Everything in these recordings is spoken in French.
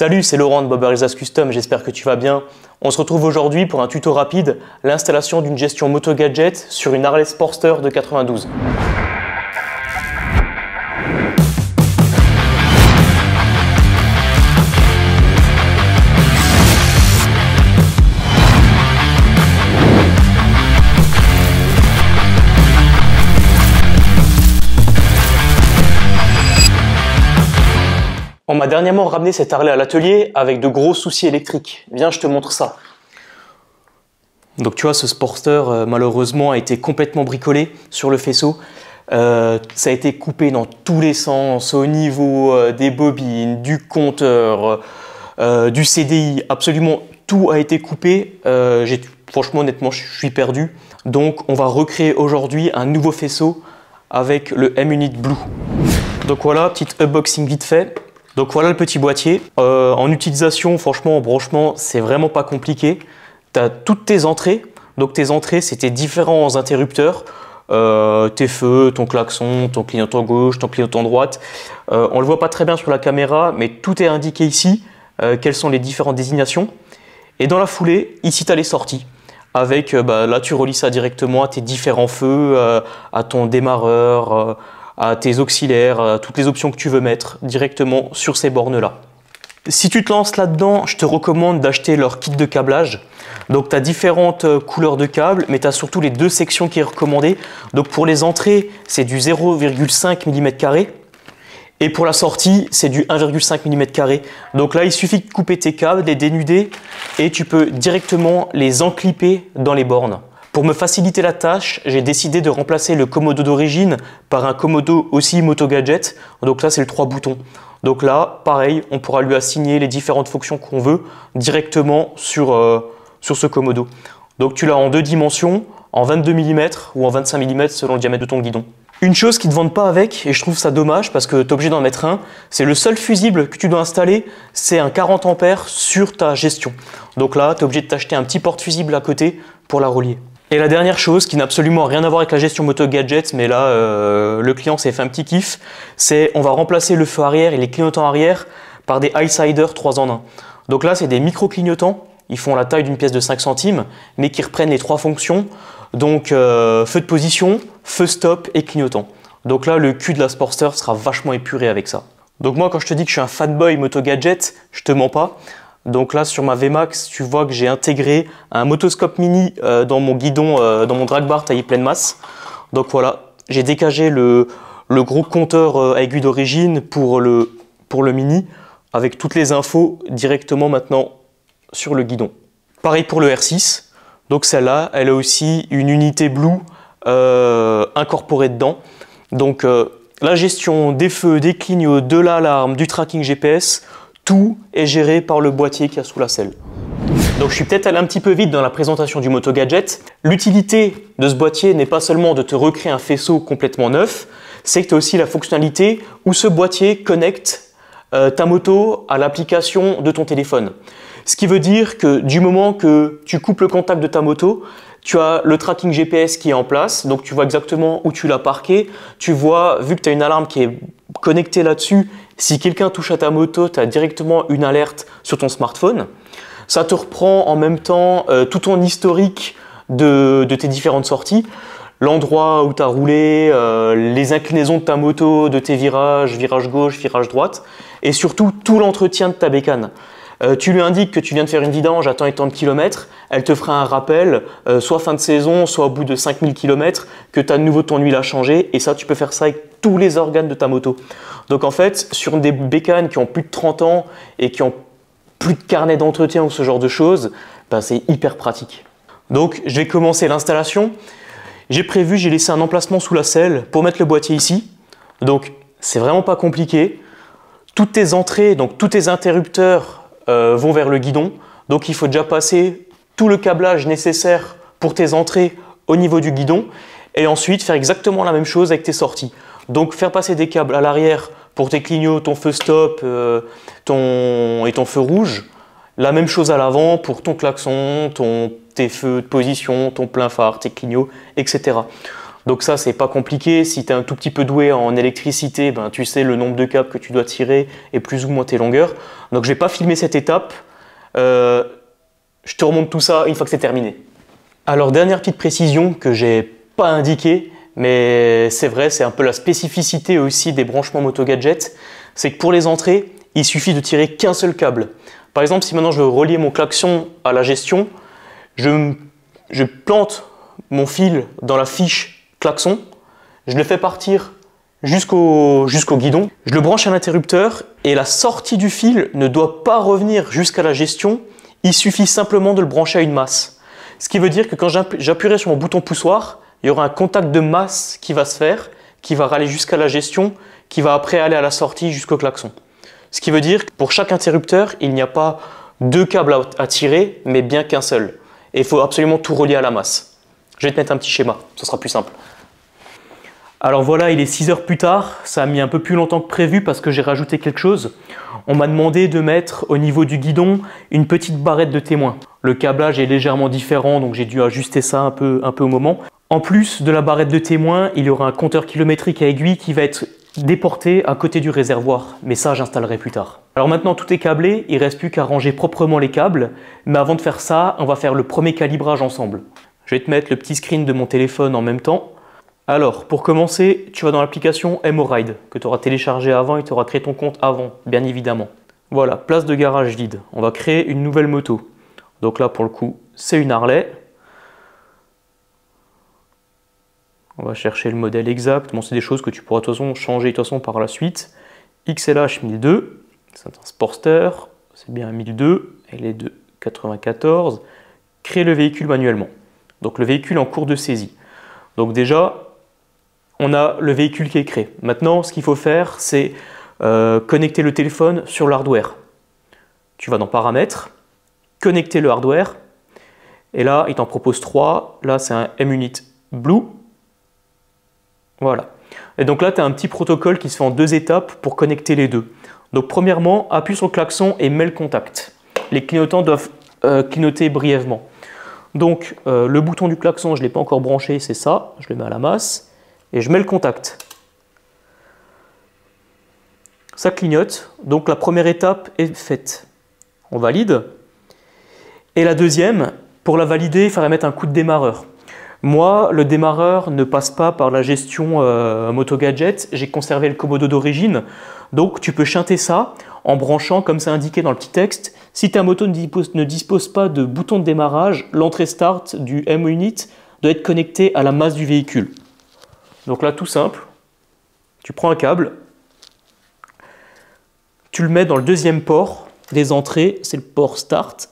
Salut, c'est Laurent de Bobberizas Custom, j'espère que tu vas bien. On se retrouve aujourd'hui pour un tuto rapide, l'installation d'une gestion moto gadget sur une Harley Sportster de 92. On m'a dernièrement ramené cette Harley à l'atelier avec de gros soucis électriques. Viens, je te montre ça. Donc tu vois, ce Sportster malheureusement a été complètement bricolé sur le faisceau. Ça a été coupé dans tous les sens, au niveau des bobines, du compteur, du CDI. Absolument tout a été coupé. Franchement, honnêtement, je suis perdu. Donc on va recréer aujourd'hui un nouveau faisceau avec le M-Unit Blue. Donc voilà, petite unboxing vite fait. Donc voilà le petit boîtier. En utilisation, franchement, en branchement, c'est vraiment pas compliqué. Tu as toutes tes entrées. Donc tes entrées, c'est tes différents interrupteurs. Tes feux, ton klaxon, ton clignotant gauche, ton clignotant droite. On le voit pas très bien sur la caméra, mais tout est indiqué ici. Quelles sont les différentes désignations. Et dans la foulée, ici tu as les sorties. Avec, là tu relis ça directement à tes différents feux, à ton démarreur, à tes auxiliaires, à toutes les options que tu veux mettre directement sur ces bornes-là. Si tu te lances là-dedans, je te recommande d'acheter leur kit de câblage. Donc tu as différentes couleurs de câbles, mais tu as surtout les deux sections qui est recommandée. Donc pour les entrées, c'est du 0,5 mm. Et pour la sortie, c'est du 1,5 mm. Donc là, il suffit de couper tes câbles, les dénuder, et tu peux directement les enclipper dans les bornes. Pour me faciliter la tâche, j'ai décidé de remplacer le Komodo d'origine par un Komodo aussi Moto Gadget. Donc là, c'est le 3 boutons. Donc là, pareil, on pourra lui assigner les différentes fonctions qu'on veut directement sur ce Komodo. Donc tu l'as en deux dimensions, en 22 mm ou en 25 mm selon le diamètre de ton guidon. Une chose qu'ils ne vendent pas avec, et je trouve ça dommage parce que tu es obligé d'en mettre un, c'est le seul fusible que tu dois installer, c'est un 40 ampères sur ta gestion. Donc là, tu es obligé de t'acheter un petit porte-fusible à côté pour la relier. Et la dernière chose qui n'a absolument rien à voir avec la gestion moto gadget, mais là le client s'est fait un petit kiff, c'est on va remplacer le feu arrière et les clignotants arrière par des Highsider 3 en 1. Donc là c'est des micro-clignotants, ils font la taille d'une pièce de 5 centimes, mais qui reprennent les trois fonctions, donc feu de position, feu stop et clignotant. Donc là le cul de la Sportster sera vachement épuré avec ça. Donc moi quand je te dis que je suis un fanboy moto gadget, je te mens pas. Donc là sur ma VMAX, tu vois que j'ai intégré un motoscope mini dans mon guidon, dans mon drag bar taillé pleine masse. Donc voilà, j'ai décagé le gros compteur à aiguille d'origine pour le mini, avec toutes les infos directement maintenant sur le guidon. Pareil pour le R6, donc celle-là, elle a aussi une unité Blue incorporée dedans. Donc la gestion des feux, des clignots, de l'alarme, du tracking GPS, tout est géré par le boîtier qu'il y a sous la selle. Donc je suis peut-être allé un petit peu vite dans la présentation du Moto Gadget. L'utilité de ce boîtier n'est pas seulement de te recréer un faisceau complètement neuf, c'est que tu as aussi la fonctionnalité où ce boîtier connecte ta moto à l'application de ton téléphone. Ce qui veut dire que du moment que tu coupes le contact de ta moto, tu as le tracking GPS qui est en place, donc tu vois exactement où tu l'as parqué. Tu vois, vu que tu as une alarme qui est connectée là-dessus, si quelqu'un touche à ta moto, tu as directement une alerte sur ton smartphone. Ça te reprend en même temps tout ton historique de tes différentes sorties, l'endroit où tu as roulé, les inclinaisons de ta moto, de tes virages, virage gauche, virage droite, et surtout tout l'entretien de ta bécane. Tu lui indiques que tu viens de faire une vidange à tant et tant de kilomètres, elle te fera un rappel, soit fin de saison, soit au bout de 5000 km, que tu as de nouveau ton huile à changer, et ça tu peux faire ça avec tous les organes de ta moto. Donc en fait, sur des bécanes qui ont plus de 30 ans et qui ont plus de carnet d'entretien ou ce genre de choses, c'est hyper pratique. Donc je vais commencer l'installation. J'ai laissé un emplacement sous la selle pour mettre le boîtier ici. Donc c'est vraiment pas compliqué. Toutes tes entrées, donc tous tes interrupteurs vont vers le guidon. Donc il faut déjà passer tout le câblage nécessaire pour tes entrées au niveau du guidon et ensuite faire exactement la même chose avec tes sorties. Donc faire passer des câbles à l'arrière pour tes clignots, ton feu stop et ton feu rouge. La même chose à l'avant pour ton klaxon, tes feux de position, ton plein phare, tes clignots, etc. Donc ça, c'est pas compliqué. Si tu es un tout petit peu doué en électricité, ben, tu sais le nombre de câbles que tu dois tirer et plus ou moins tes longueurs. Donc je vais pas filmer cette étape. Je te remonte tout ça une fois que c'est terminé. Alors dernière petite précision que j'ai pas indiquée, mais c'est vrai, c'est un peu la spécificité aussi des branchements Moto Gadget, c'est que pour les entrées, il suffit de tirer qu'un seul câble. Par exemple, si maintenant je veux relier mon klaxon à la gestion, je plante mon fil dans la fiche klaxon, je le fais partir jusqu'au guidon, je le branche à l'interrupteur et la sortie du fil ne doit pas revenir jusqu'à la gestion, il suffit simplement de le brancher à une masse. Ce qui veut dire que quand j'appuierai sur mon bouton poussoir, il y aura un contact de masse qui va se faire, qui va aller jusqu'à la gestion, qui va après aller à la sortie jusqu'au klaxon. Ce qui veut dire que pour chaque interrupteur, il n'y a pas deux câbles à tirer, mais bien qu'un seul. Et il faut absolument tout relier à la masse. Je vais te mettre un petit schéma, ce sera plus simple. Alors voilà, il est 6 heures plus tard, ça a mis un peu plus longtemps que prévu parce que j'ai rajouté quelque chose. On m'a demandé de mettre au niveau du guidon une petite barrette de témoin. Le câblage est légèrement différent, donc j'ai dû ajuster ça un peu au moment. En plus de la barrette de témoin, il y aura un compteur kilométrique à aiguille qui va être déporté à côté du réservoir, mais ça j'installerai plus tard. Alors maintenant tout est câblé, il ne reste plus qu'à ranger proprement les câbles, mais avant de faire ça, on va faire le premier calibrage ensemble. Je vais te mettre le petit screen de mon téléphone en même temps. Alors pour commencer, tu vas dans l'application MO-Ride que tu auras téléchargé avant et tu auras créé ton compte avant, bien évidemment. Voilà, place de garage vide, on va créer une nouvelle moto. Donc là pour le coup, c'est une Harley. On va chercher le modèle exact. Bon, c'est des choses que tu pourras de toute façon changer de toute façon par la suite. XLH 1002, c'est un Sportster, c'est bien un 1002, elle est de 94. Créer le véhicule manuellement. Donc le véhicule en cours de saisie. Donc déjà, on a le véhicule qui est créé. Maintenant, ce qu'il faut faire, c'est connecter le téléphone sur le hardware. Tu vas dans Paramètres, connecter le hardware, et là, il t'en propose 3. Là, c'est un M-Unit Blue. Voilà. Et donc là, tu as un petit protocole qui se fait en 2 étapes pour connecter les deux. Donc premièrement, appuie sur le klaxon et mets le contact. Les clignotants doivent clignoter brièvement. Donc le bouton du klaxon, je ne l'ai pas encore branché, c'est ça. Je le mets à la masse et je mets le contact. Ça clignote. Donc la première étape est faite. On valide. Et la deuxième, pour la valider, il faudrait mettre un coup de démarreur. Moi, le démarreur ne passe pas par la gestion Moto Gadget. J'ai conservé le Komodo d'origine. Donc, tu peux chanter ça en branchant, comme c'est indiqué dans le petit texte. Si ta moto ne dispose pas de bouton de démarrage, l'entrée start du M-Unit doit être connectée à la masse du véhicule. Donc là, tout simple. Tu prends un câble. Tu le mets dans le deuxième port des entrées. C'est le port start.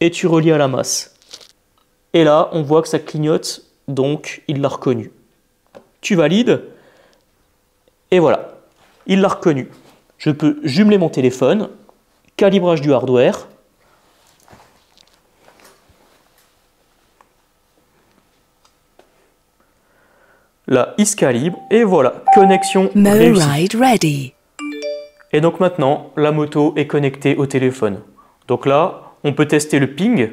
Et tu relis à la masse. Et là, on voit que ça clignote, donc il l'a reconnu. Tu valides, et voilà, il l'a reconnu. Je peux jumeler mon téléphone, calibrage du hardware. Là, il se calibre, et voilà, connexion réussie. Et donc maintenant, la moto est connectée au téléphone. Donc là, on peut tester le ping.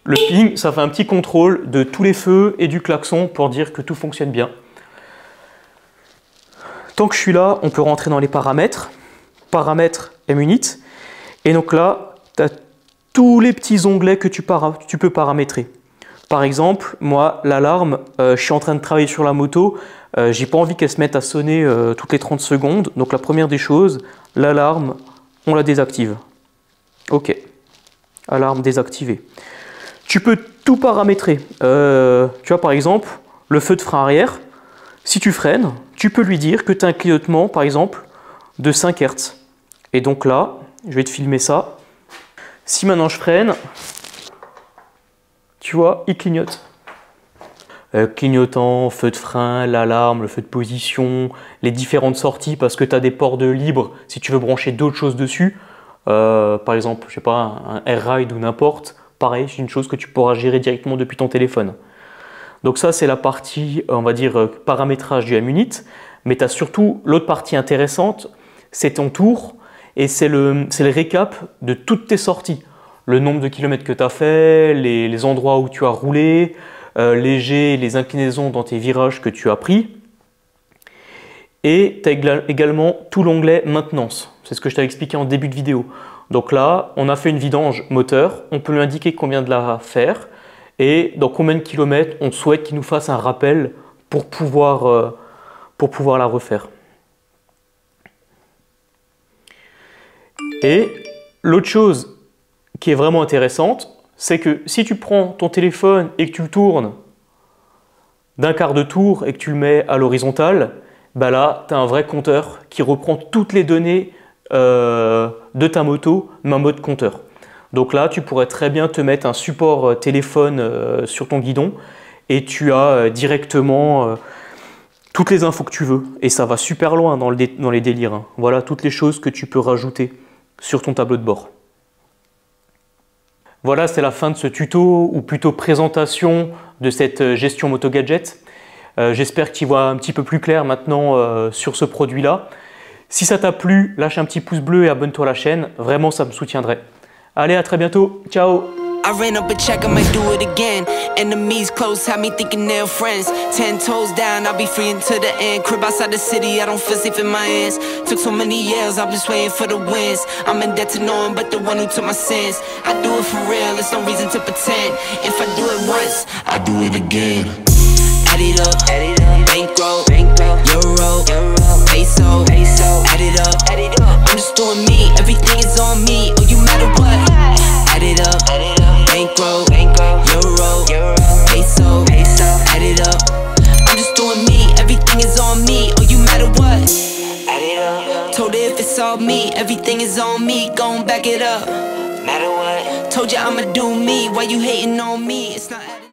Le ping, ça fait un petit contrôle de tous les feux et du klaxon pour dire que tout fonctionne bien. Tant que je suis là, on peut rentrer dans les paramètres. Paramètres M-Unit. Et donc là, tu as tous les petits onglets que tu peux paramétrer. Par exemple, moi, l'alarme, je suis en train de travailler sur la moto. J'ai pas envie qu'elle se mette à sonner toutes les 30 secondes. Donc la première des choses, l'alarme, on la désactive. Ok. Alarme désactivée. Tu peux tout paramétrer. Tu vois par exemple, le feu de frein arrière, si tu freines, tu peux lui dire que tu as un clignotement par exemple de 5 Hz. Et donc là, je vais te filmer ça. Si maintenant je freine, tu vois, il clignote. Clignotant, feu de frein, l'alarme, le feu de position, les différentes sorties parce que tu as des ports de libre si tu veux brancher d'autres choses dessus. Par exemple, je sais pas, un AirRide ou n'importe. Pareil, c'est une chose que tu pourras gérer directement depuis ton téléphone. Donc ça, c'est la partie, on va dire, paramétrage du M-Unit. Mais tu as surtout l'autre partie intéressante, c'est ton tour et c'est le récap de toutes tes sorties. Le nombre de kilomètres que tu as fait, les endroits où tu as roulé, léger, les inclinaisons dans tes virages que tu as pris. Et tu as également tout l'onglet maintenance. C'est ce que je t'avais expliqué en début de vidéo. Donc là, on a fait une vidange moteur. On peut lui indiquer combien de la faire et dans combien de kilomètres on souhaite qu'il nous fasse un rappel pour pouvoir la refaire. Et l'autre chose qui est vraiment intéressante, c'est que si tu prends ton téléphone et que tu le tournes d'un quart de tour et que tu le mets à l'horizontale, bah là, tu as un vrai compteur qui reprend toutes les données de ta moto, mais en mode compteur. Donc là, tu pourrais très bien te mettre un support téléphone sur ton guidon et tu as directement toutes les infos que tu veux. Et ça va super loin dans les délires, hein. Voilà toutes les choses que tu peux rajouter sur ton tableau de bord. Voilà, c'est la fin de ce tuto, ou plutôt présentation de cette gestion moto gadget. J'espère que tu y vois un petit peu plus clair maintenant sur ce produit-là. Si ça t'a plu, lâche un petit pouce bleu et abonne-toi à la chaîne. Vraiment, ça me soutiendrait. Allez, à très bientôt. Ciao! I ran up a check, I might do it again. Enemies close, had me thinking they're friends. 10 toes down, I'll be free until the end. Crib outside the city, I don't feel safe in my hands. Took so many years, I'm just waiting for the wins. I'm in debt to no one but the one who took my sins. I do it for real, there's no reason to pretend. If I do it once, I do it again. Add it up, bankroll, euro, peso, add it up. I'm just doing me, everything is on me. Oh, you matter what? Add it up, bankroll, euro, peso, add it up. I'm just doing me, everything is on me. Oh, you matter what? Add it up. Told her if it's all me, everything is on me. Gon' back it up. Matter what? Told you I'ma do me. Why you hating on me? It's not.